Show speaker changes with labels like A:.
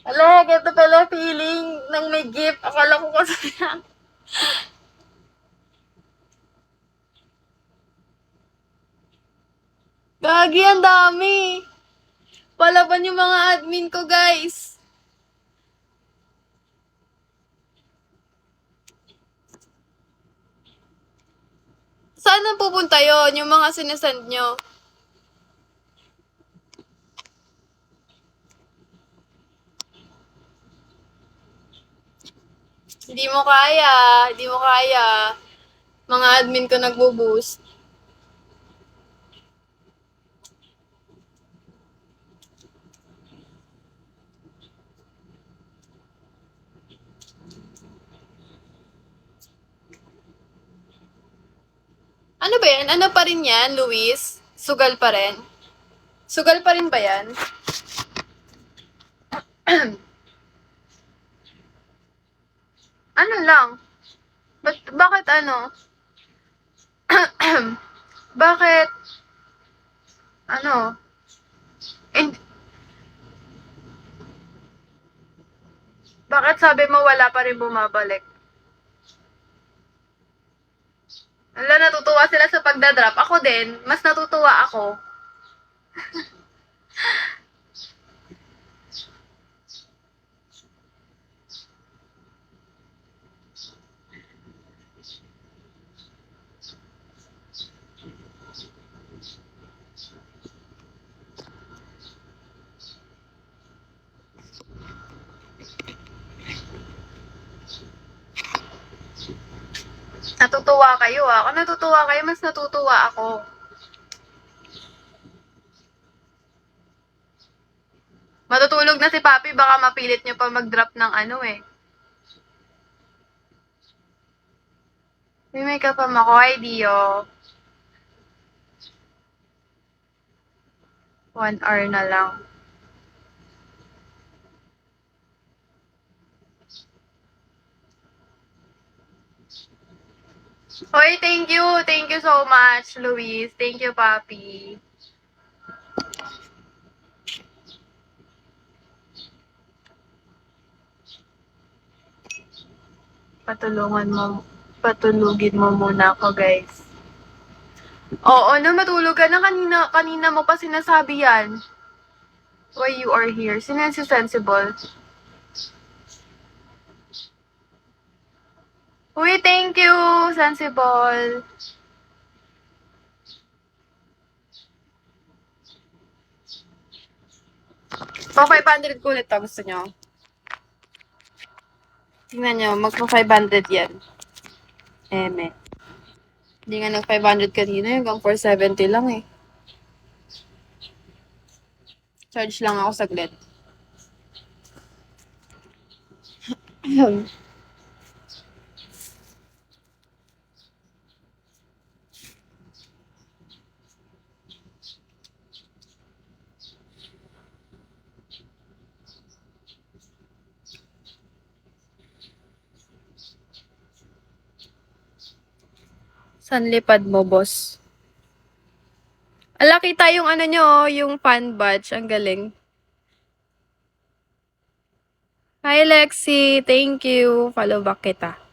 A: Ala, ganito pala feeling ng may gift. Akala ko kasi Gagi, ang dami. Palaban yung mga admin ko, guys. Saan na pupunta yon yung mga sinesend nyo? Hindi mo kaya. Hindi mo kaya. Mga admin ko nagbo-boost. Ano ba yan? Ano pa rin yan, Luis? Sugal pa rin? Sugal pa rin ba yan? Ano lang? Bakit ano? Bakit? Ano? And, bakit sabi mo wala pa rin bumabalik? Wala, natutuwa sila sa pagdadrop. Ako din, mas natutuwa ako. Natutuwa kayo ah. Kung natutuwa kayo, mas natutuwa ako. Matutulog na si Papi, baka mapilit nyo pa mag-drop ng ano eh. May makeup pa ako, ay Dio. 1 hour na lang. Hoy, thank you. Thank you so much, Luis. Thank you, Papi. Patulugin mo muna ako, guys. Oo, na matulog ka na. Kanina mo pa sinasabi yan. Why you are here? Sino yan si Sensible? Uy, thank you, Sensible. Pa 500 ko ulit to, gusto nyo? Tingnan nyo, magpa-500 yan. Eme. Hindi nga nag-500 kanina, hanggang 470 lang eh. Charge lang ako saglit. San lipad mo, boss? Ala, kita yung ano nyo, yung fan badge. Ang galing. Hi, Lexi. Thank you. Follow back kita.